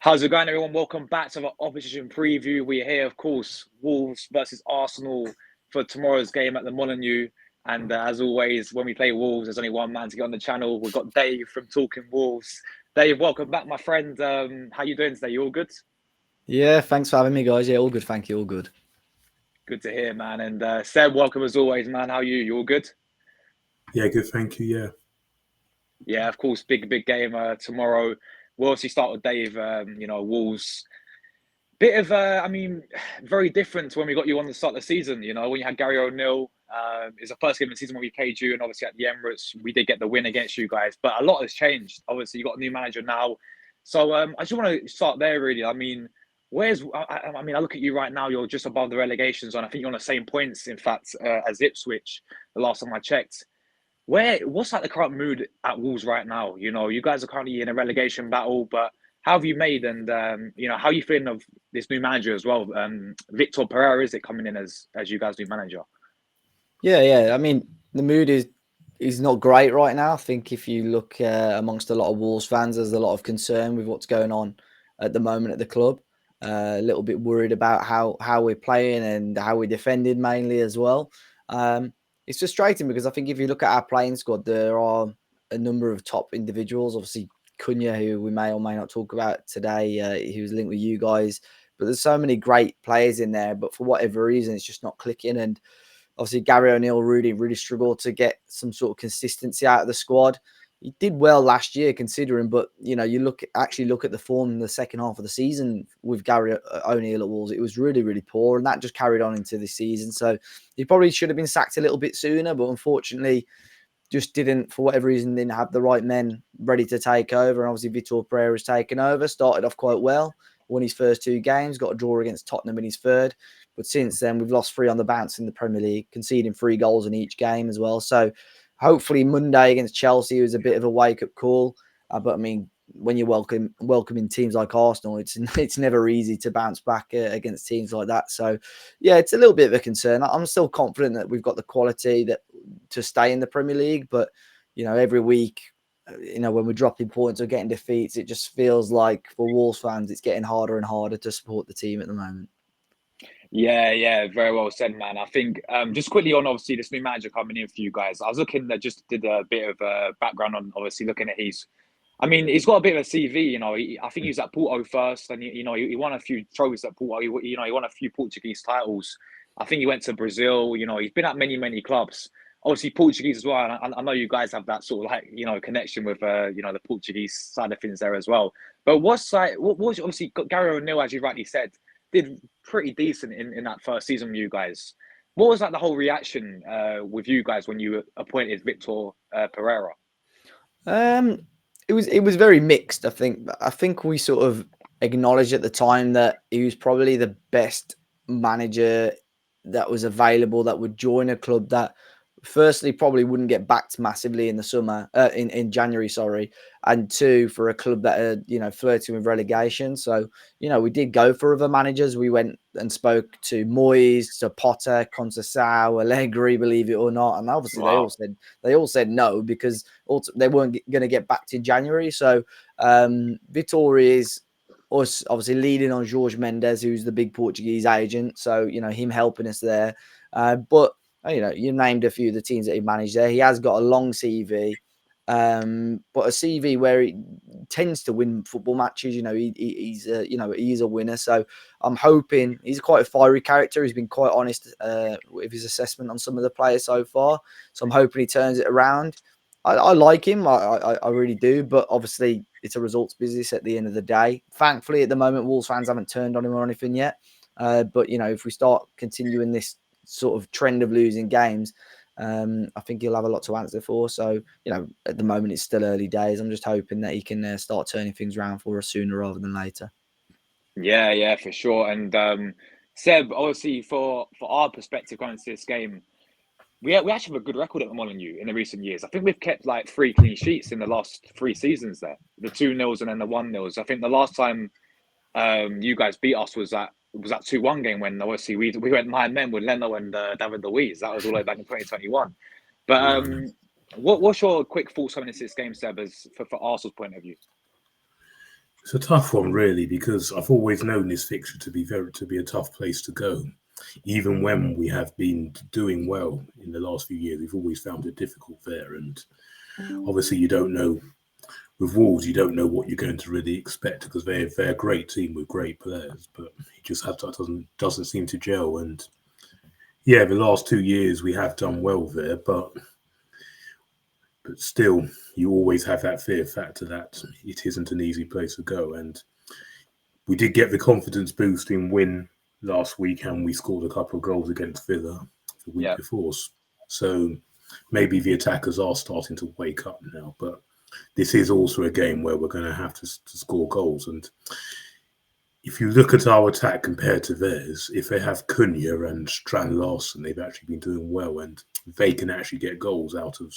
How's it going, everyone? Welcome back to the opposition preview. We're here, of course, Wolves versus Arsenal for tomorrow's game at the Molineux. And as always, when we play Wolves, there's only one man to get on the channel. We've got Dave from Talking Wolves. Dave, welcome back, my friend. How you doing today? You all good? Yeah, thanks for having me, guys. Yeah, all good. Thank you. All good. Good to hear, man. And Seb, welcome as always, man. How are you? You all good? Yeah, good. Thank you. Yeah. Yeah, of course. Big game tomorrow. We'll obviously start with Dave. Wolves. Bit of, very different to when we got you on the start of the season. You know, when you had Gary O'Neill, it's the first game of the season when we played you, and obviously at the Emirates, we did get the win against you guys. But a lot has changed. Obviously, you got a new manager now, so I just want to start there. Really, I mean, I look at you right now. You're just above the relegation zone. I think you're on the same points, in fact, as Ipswich. The last time I checked. What's like the current mood at Wolves right now? You know, you guys are currently in a relegation battle, but how have you made and how are you feeling of this new manager as well? Victor Pereira, is it coming in as you guys' new manager? Yeah. I mean, the mood is not great right now. I think if you look amongst a lot of Wolves fans, there's a lot of concern with what's going on at the moment at the club. A little bit worried about how we're playing and how we're defended mainly as well. It's frustrating because I think if you look at our playing squad, there are a number of top individuals. Obviously, Cunha, who we may or may not talk about today, he was linked with you guys. But there's so many great players in there, but for whatever reason, it's just not clicking. And obviously, Gary O'Neill really struggled to get some sort of consistency out of the squad. He did well last year, considering, but you look at the form in the second half of the season with Gary O'Neill at Wolves. It was really poor, and that just carried on into this season. So he probably should have been sacked a little bit sooner, but unfortunately, just didn't, for whatever reason, didn't have the right men ready to take over. And obviously, Vitor Pereira has taken over, started off quite well, won his first two games, got a draw against Tottenham in his third. But since then, we've lost 3 on the bounce in the Premier League, conceding 3 goals in each game as well. So hopefully Monday against Chelsea was a bit of a wake-up call. But I mean, when you're welcoming teams like Arsenal, it's never easy to bounce back against teams like that. So, yeah, it's a little bit of a concern. I'm still confident that we've got the quality to stay in the Premier League, but every week, when we're dropping points or getting defeats, it just feels like for Wolves fans, it's getting harder and harder to support the team at the moment. Yeah, very well said, man. I think just quickly on obviously this new manager coming in for you guys. I was looking, just did a bit of background on obviously looking at he's got a bit of a CV. I think he was at Porto first, and he won a few trophies at Porto. He won a few Portuguese titles. I think he went to Brazil. He's been at many clubs. Obviously Portuguese as well. And I know you guys have that sort of like connection with the Portuguese side of things there as well. But what was obviously Gary O'Neill, as you rightly said, did pretty decent in that first season with you guys. What was like the whole reaction with you guys when you appointed Victor Pereira? It was very mixed. I think we sort of acknowledged at the time that he was probably the best manager that was available that would join a club that firstly probably wouldn't get backed massively in the summer in January, sorry, and two, for a club that are flirting with relegation. So we did go for other managers. We went and spoke to Moyes, to Potter, Conceição, Allegri, believe it or not, and obviously Wow. they all said no because they weren't going to get backed in January. So Vitor is us obviously leading on Jorge Mendes, who's the big Portuguese agent. So him helping us there, but you named a few of the teams that he managed there. He has got a long CV, but a CV where he tends to win football matches. He's a winner. So I'm hoping he's quite a fiery character. He's been quite honest with his assessment on some of the players so far. So I'm hoping he turns it around. I like him. I really do. But obviously, it's a results business at the end of the day. Thankfully, at the moment, Wolves fans haven't turned on him or anything yet. But if we start continuing this sort of trend of losing games, I think he'll have a lot to answer for. So, at the moment it's still early days. I'm just hoping that he can start turning things around for us sooner rather than later. Yeah, for sure. And Seb, obviously for our perspective going into this game, we actually have a good record at the Molineux in the recent years. I think we've kept like 3 clean sheets in the last 3 seasons there. The 2-0s and then the 1-0s. I think the last time you guys beat us was that 2-1 game when obviously we went 9 men with Leno and David Luiz. That was all the way back in 2021. But what's your quick thoughts coming into this game, Seb, as for Arsenal's point of view? It's a tough one, really, because I've always known this fixture to be a tough place to go. Even when we have been doing well in the last few years, we've always found it difficult there. And obviously, you don't know with Wolves, you don't know what you're going to really expect because they're a great team with great players, but it just doesn't seem to gel. And yeah, the last 2 years we have done well there, but still, you always have that fear factor that it isn't an easy place to go. And we did get the confidence boosting win last week, and we scored a couple of goals against Villa the week before. So maybe the attackers are starting to wake up now, but this is also a game where we're going to have to score goals. And if you look at our attack compared to theirs, if they have Cunha and Strand Larsen, they've actually been doing well, and they can actually get goals out of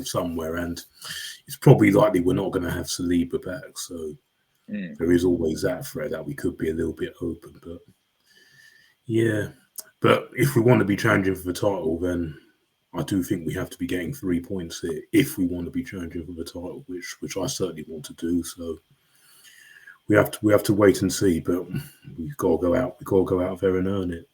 somewhere. And it's probably likely we're not going to have Saliba back, so there is always that threat that we could be a little bit open. But yeah, but if we want to be challenging for the title, then I do think we have to be getting 3 points here if we want to be challenging for the title, which I certainly want to do. So we have to wait and see, but we've got to go out. We've got to go out there and earn it.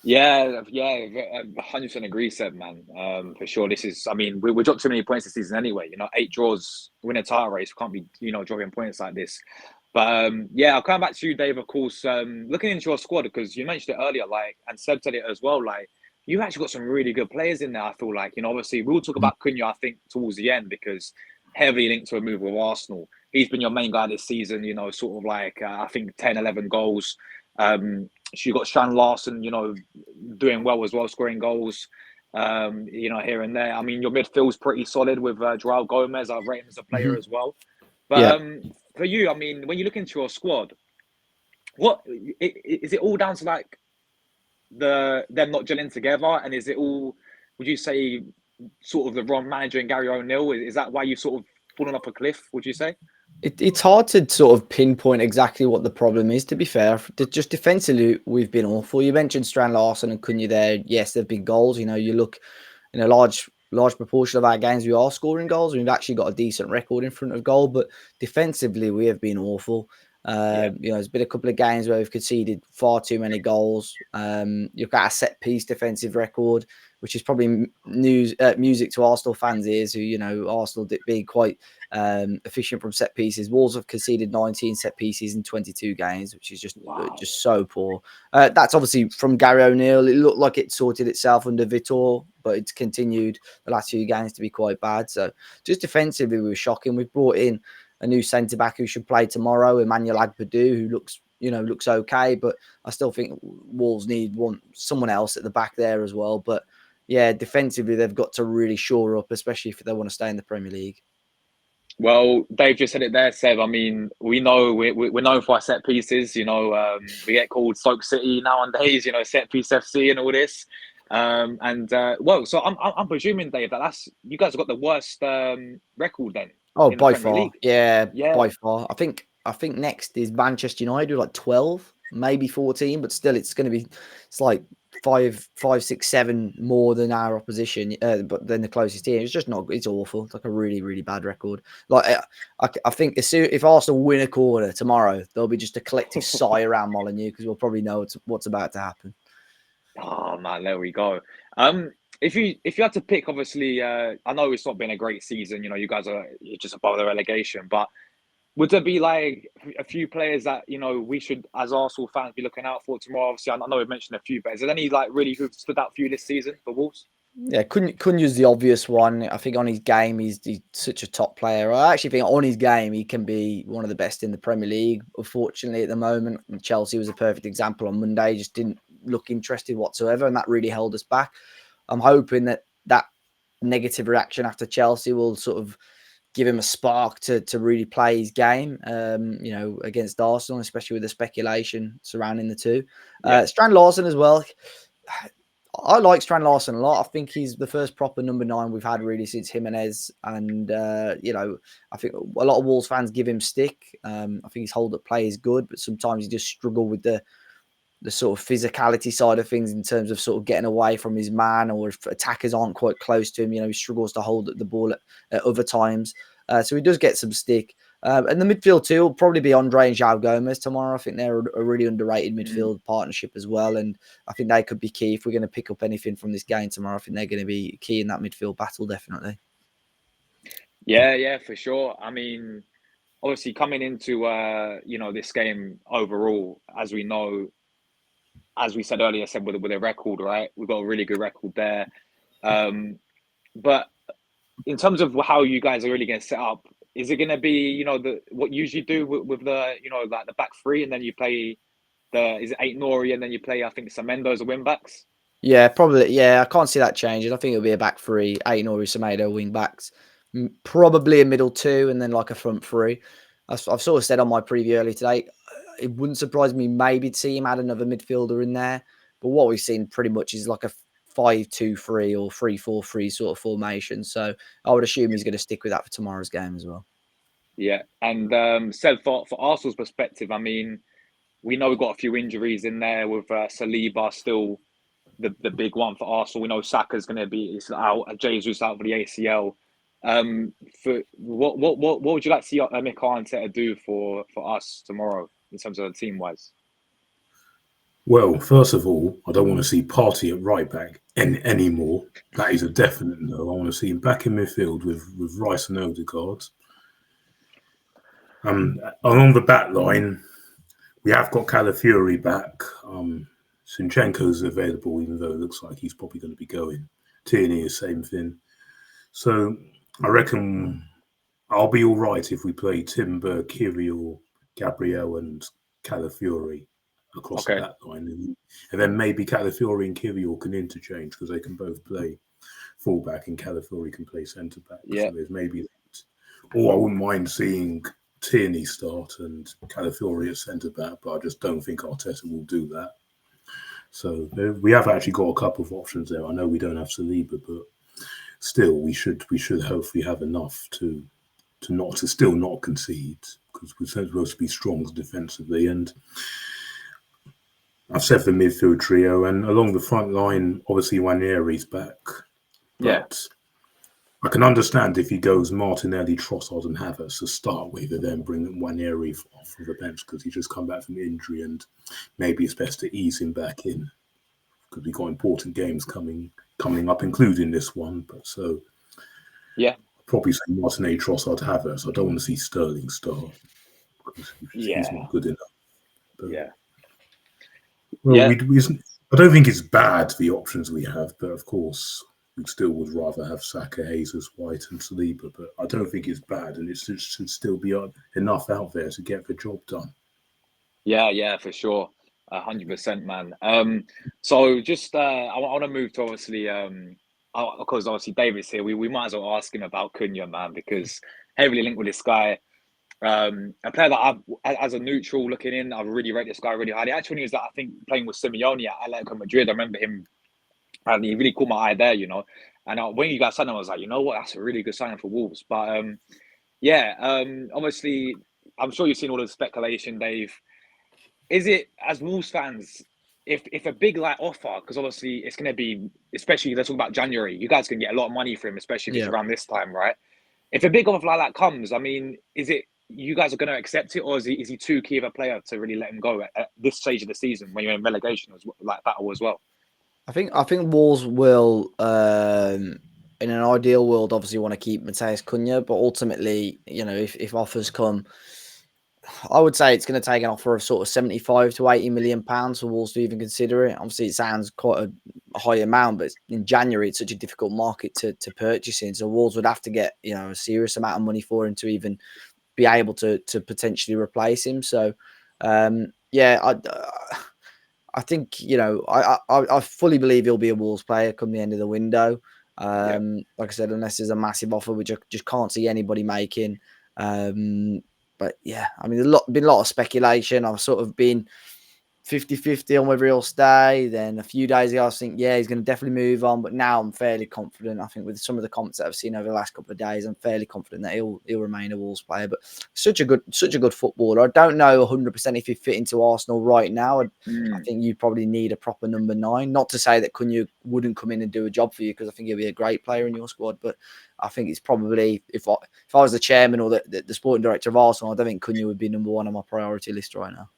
Yeah, 100% agree, Seb, man. For sure. This is, I mean, we dropped too many points this season anyway. 8 draws, win a title race. We can't be, dropping points like this. But yeah, I'll come back to you, Dave. Of course, looking into your squad, because you mentioned it earlier, and Seb said it as well. You actually got some really good players in there. I feel like, obviously we'll talk about Cunha, I think, towards the end, because heavily linked to a move with Arsenal. He's been your main guy this season, sort of I think 10, 11 goals. You got Strand Larsen, doing well as well, scoring goals, here and there. I mean, your midfield's pretty solid with Joao Gomez. I rate him as a player as well. But for you, I mean, when you look into your squad, what is it all down to them not gelling together, and is it all, would you say, sort of the wrong manager and Gary O'Neill? Is that why you've sort of fallen off a cliff, would you say? It's hard to sort of pinpoint exactly what the problem is, to be fair. Just defensively, we've been awful. You mentioned Strand Larsen and Cunha there. Yes, they've been goals. You look in a large proportion of our games, we are scoring goals. We've actually got a decent record in front of goal, but defensively, we have been awful. There's been a couple of games where we've conceded far too many goals. You've got a set piece defensive record, which is probably music to Arsenal fans' ears, who, Arsenal did being quite efficient from set pieces. Wolves have conceded 19 set pieces in 22 games, which is just so poor. That's obviously from Gary O'Neill. It looked like it sorted itself under Vitor, but it's continued the last few games to be quite bad. So just defensively, we were shocking. We've brought in a new centre-back who should play tomorrow, Emmanuel Agbadou, who looks okay, but I still think Wolves need someone else at the back there as well. But yeah, defensively, they've got to really shore up, especially if they want to stay in the Premier League. Well, Dave just said it there, Seb. I mean, we know we're known for our set pieces. We get called Stoke City nowadays. Set piece FC and all this. So I'm presuming, Dave, that that's you guys have got the worst record then. Oh, by far, yeah, by far. I think next is Manchester United with 12, maybe 14, but still, it's like 5, 6, 7 more than our opposition, but then the closest team. It's just not. It's awful. It's like a really, really bad record. I think if Arsenal win a corner tomorrow, there'll be just a collective sigh around Molineux because we'll probably know what's about to happen. Oh man, there we go. If you had to pick, obviously, I know it's not been a great season. You guys you're just above the relegation, but would there be a few players that we should, as Arsenal fans, be looking out for tomorrow? Obviously, I know we've mentioned a few, but is there any really who've stood out for you this season for Wolves? Yeah, Cunha's the obvious one. I think on his game, he's such a top player. I actually think on his game, he can be one of the best in the Premier League. Unfortunately, at the moment, Chelsea was a perfect example on Monday. He just didn't look interested whatsoever, and that really held us back. I'm hoping that negative reaction after Chelsea will sort of give him a spark to really play his game, against Arsenal, especially with the speculation surrounding the two. Strand Larsen as well. I like Strand Larsen a lot. I think he's the first proper number 9 we've had really since Jimenez. And, I think a lot of Wolves fans give him stick. I think his hold-up play is good, but sometimes he just struggle with the sort of physicality side of things in terms of sort of getting away from his man, or if attackers aren't quite close to him, he struggles to hold the ball at other times. So he does get some stick. And the midfield too will probably be Andre and João Gomez tomorrow. I think they're a really underrated midfield partnership as well. And I think they could be key if we're going to pick up anything from this game tomorrow. I think they're going to be key in that midfield battle, definitely. Yeah, for sure. I mean, obviously coming into this game overall, as we know, as we said earlier, said with a record, right? We've got a really good record there. But in terms of how you guys are really going to set up, is it going to be what you usually do with the like the back three, and then you play is it Aït-Nouri, and then you play, I think, Semedo as a wing backs? Yeah, probably. Yeah, I can't see that changing. I think it'll be a back three, Aït-Nouri, Semedo, wing backs, probably a middle two, and then like a front three. I've sort of said on my preview earlier today, it wouldn't surprise me maybe to see him add another midfielder in there. But what we've seen pretty much is like a 5-2-3 or 3-4-3 sort of formation. So I would assume he's going to stick with that for tomorrow's game as well. Yeah, and said for Arsenal's perspective, I mean, we know we've got a few injuries in there with Saliba still the big one for Arsenal. We know Saka's going to be out, Jesus out for the ACL. For what would you like to see Mikel Arteta do for us tomorrow in terms of team wise? Well, first of all, I don't want to see Partey at right back anymore. That is a definite no. I want to see him back in midfield with Rice and Odegaard. Along the back line, we have got Calafiori back. Zinchenko's available, even though it looks like he's probably going to be going. Tierney is same thing. So I reckon I'll be all right if we play Timber, Kirill, Gabriel, and Calafiori across that line. And then maybe Calafiori and Kirill can interchange because they can both play fullback and Calafiori can play centre back. Yeah. So there's maybe that. Or I wouldn't mind seeing Tierney start and Calafiori at centre back, but I just don't think Arteta will do that. So we have actually got a couple of options there. I know we don't have Saliba, but still we should hopefully have enough to still not concede because we're supposed to be strong defensively. And I've said the midfield trio, and along the front line, obviously Nwaneri's back. But I can understand if he goes Martinelli, Trossard, and Havertz to start with, and then bring Nwaneri off of the bench because he's just come back from injury, and maybe it's best to ease him back in because we've got important games coming up, including this one. But so, yeah, I'll probably say Martinelli, Trossard, Havertz. I don't want to see Sterling start because he's not good enough. But, well, I don't think it's bad the options we have, but of course. We still would rather have Saka, Jesus, White, and Saliba, but I don't think it's bad, and it should still be enough out there to get the job done. Yeah, for sure, 100%, man. So just I want to move to obviously, because obviously David's here. We might as well ask him about Cunha, man, because heavily linked with this guy. A player that as a neutral looking in, I really rate this guy really highly. Actually, is that I think playing with Simeone at Atletico Madrid, I remember him. And he really caught my eye there, And when you guys signed him, I was like, you know what? That's a really good signing for Wolves. But obviously, I'm sure you've seen all the speculation, Dave. Is it, as Wolves fans, if a big offer, because obviously it's going to be, especially let's talk about January, you guys can get a lot of money for him, especially if it's around this time, right? If a big offer like that comes, I mean, is it you guys are going to accept it, or is he too key of a player to really let him go at this stage of the season when you're in relegation battle as well? I think Wolves will, in an ideal world, obviously want to keep Matheus Cunha, but ultimately, if offers come, I would say it's going to take an offer of sort of 75 to 80 million pounds for Wolves to even consider it. Obviously, it sounds quite a high amount, but in January, it's such a difficult market to purchase in. So Wolves would have to get, a serious amount of money for him to even be able to potentially replace him. So, I think, I fully believe he'll be a Wolves player come the end of the window. Like I said, unless there's a massive offer, which I just can't see anybody making. But yeah, I mean, there's been a lot of speculation. I've sort of been 50-50 on whether he'll stay. Then a few days ago, I was thinking, yeah, he's going to definitely move on. But now I'm fairly confident. I think with some of the comments that I've seen over the last couple of days, I'm fairly confident that he'll remain a Wolves player. But such a good footballer. I don't know 100% if he fit into Arsenal right now. I think you probably need a proper number 9. Not to say that Cunha wouldn't come in and do a job for you, because I think he'll be a great player in your squad. But I think it's probably, if I was the chairman or the sporting director of Arsenal, I don't think Cunha would be number 1 on my priority list right now.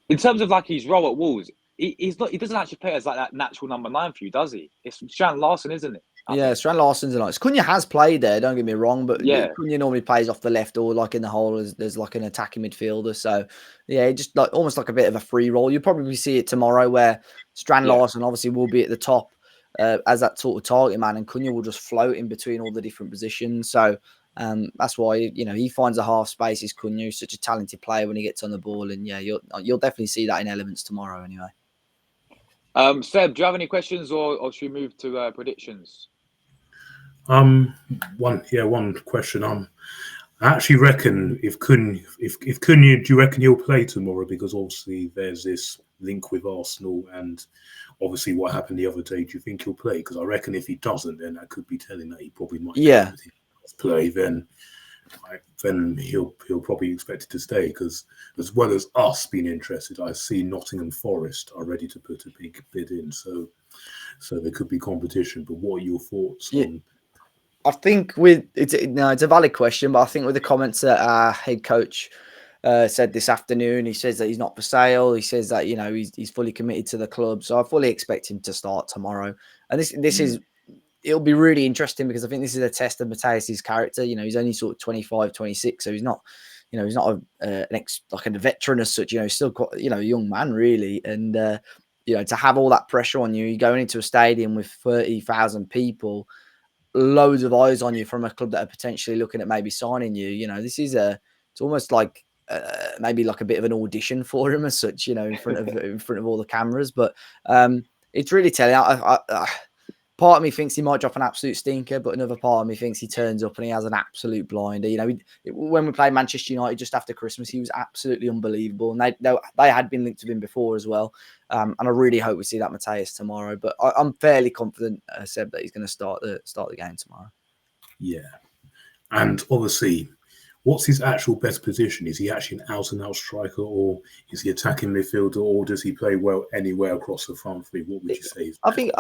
In terms of like his role at Wolves, he's not. He doesn't actually play as like that natural number 9 for you, does he? It's Strand Larson, isn't it? Yeah, Strand Larson's a nice. Cunha has played there, don't get me wrong, but Yeah. Cunha normally plays off the left or like in the hole as there's like an attacking midfielder. So yeah, just like almost like a bit of a free role. You'll probably see it tomorrow where Strand Larson obviously will be at the top as that sort of target man, and Cunha will just float in between all the different positions. So that's why he finds a half space. Is Cunha such a talented player when he gets on the ball, and yeah, you'll definitely see that in elements tomorrow anyway. Seb, do you have any questions, or should we move to predictions? One question. I actually reckon if Cunha, do you reckon he'll play tomorrow? Because obviously there's this link with Arsenal, and obviously what happened the other day. Do you think he'll play? Because I reckon if he doesn't, then that could be telling that he probably might. Yeah. Play then he'll probably expect to stay, because as well as us being interested, I see Nottingham Forest are ready to put a big bid in, so there could be competition. But what are your thoughts on? I think it's a valid question, but I think with the comments that our head coach said this afternoon, he says that he's not for sale. He says that he's fully committed to the club, so I fully expect him to start tomorrow. And this is. It'll be really interesting, because I think this is a test of Matthias's character. He's only sort of 25, 26, so he's not, he's not a veteran as such. He's still quite, a young man really, and to have all that pressure on you, you're going into a stadium with 30,000 people, loads of eyes on you from a club that are potentially looking at maybe signing you. This is it's almost like maybe like a bit of an audition for him as such. In front of all the cameras, but it's really telling. Part of me thinks he might drop an absolute stinker, but another part of me thinks he turns up and he has an absolute blinder. When we played Manchester United just after Christmas, he was absolutely unbelievable, and they had been linked with him before as well. And I really hope we see that Matthias tomorrow. But I'm fairly confident, Seb, that he's going to start the game tomorrow. Yeah, and obviously, what's his actual best position? Is he actually an out-and-out striker, or is he attacking midfielder, or does he play well anywhere across the front three? What would you say? I think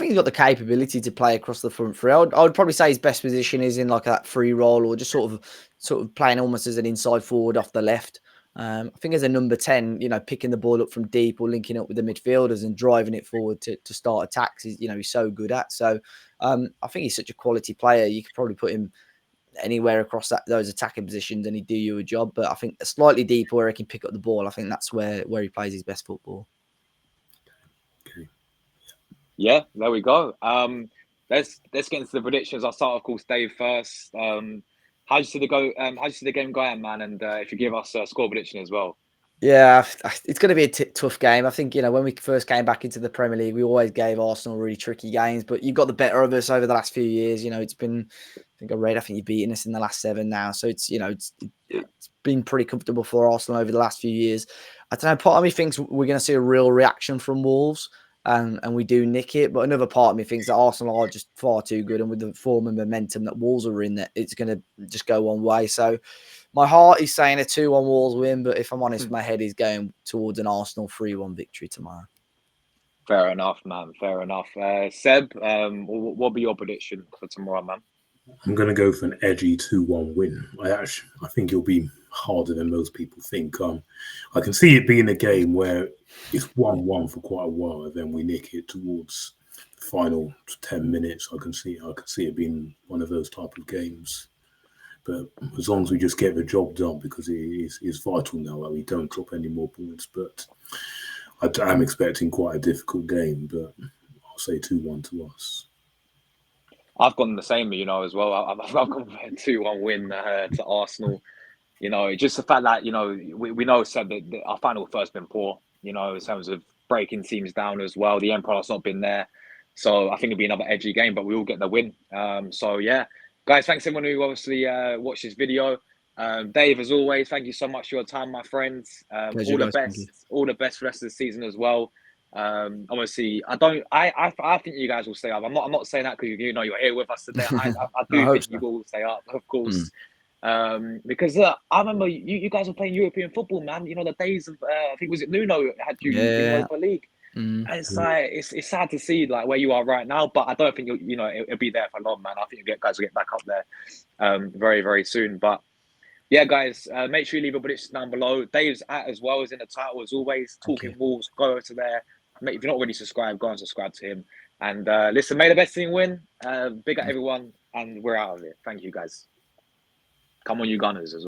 he's got the capability to play across the front three. I would probably say his best position is in like that free role, or just sort of playing almost as an inside forward off the left. I think as a number 10, picking the ball up from deep or linking up with the midfielders and driving it forward to start attacks, he's so good at. So I think he's such a quality player. You could probably put him anywhere across those attacking positions and he'd do you a job. But I think slightly deeper where he can pick up the ball, I think that's where he plays his best football. Yeah, there we go. Let's get into the predictions. I'll start, of course, Dave first. How do you see the game going, man? And if you give us a score prediction as well. Yeah, it's going to be a tough game. I think, when we first came back into the Premier League, we always gave Arsenal really tricky games, but you've got the better of us over the last few years. It's been, I think you've beaten us in the last 7 now. So it's been pretty comfortable for Arsenal over the last few years. I don't know, part of me thinks we're going to see a real reaction from Wolves. And we do nick it, but another part of me thinks that Arsenal are just far too good, and with the form and momentum that Wolves are in, that it's going to just go one way. So my heart is saying a 2-1 Wolves win, but if I'm honest, my head is going towards an Arsenal 3-1 victory tomorrow. Fair enough, man. Fair enough. Seb, what'll be your prediction for tomorrow, man? I'm going to go for an edgy 2-1 win. I think it'll be harder than most people think. I can see it being a game where it's 1-1 for quite a while, and then we nick it towards the final 10 minutes. I can see it being one of those type of games. But as long as we just get the job done, because it is vital now that we don't drop any more points. But I am expecting quite a difficult game, but I'll say 2-1 to us. I've gone the same, as well. I've gone for a 2-1 win to Arsenal. Just the fact that, we know, Seb, that our final first been poor, in terms of breaking teams down as well. The Empire's not been there. So I think it'll be another edgy game, but we will get the win. So, yeah. Guys, thanks everyone who obviously watched this video. Dave, as always, thank you so much for your time, my friends. Pleasure, All the guys. Thank you. best, all the best for the rest of the season as well. Obviously, I think you guys will stay up. I'm not saying that because you know you're here with us today. I I do hope think so. you will stay up, of course. Because I remember you guys were playing European football, man. You know the days of I think was it Nuno had you in Yeah. Europa League. And it's like it's sad to see like where you are right now, but I don't think it'll be there for long, man. I think guys will get back up there very, very soon. But yeah, guys, make sure you leave a prediction down below. Dave's at as well is in the title as always. Talking Wolves, go over to there. If you're not already subscribed, go and subscribe to him. And listen, may the best team win. Big up everyone, and we're out of it. Thank you, guys. Come on, you Gunners as well.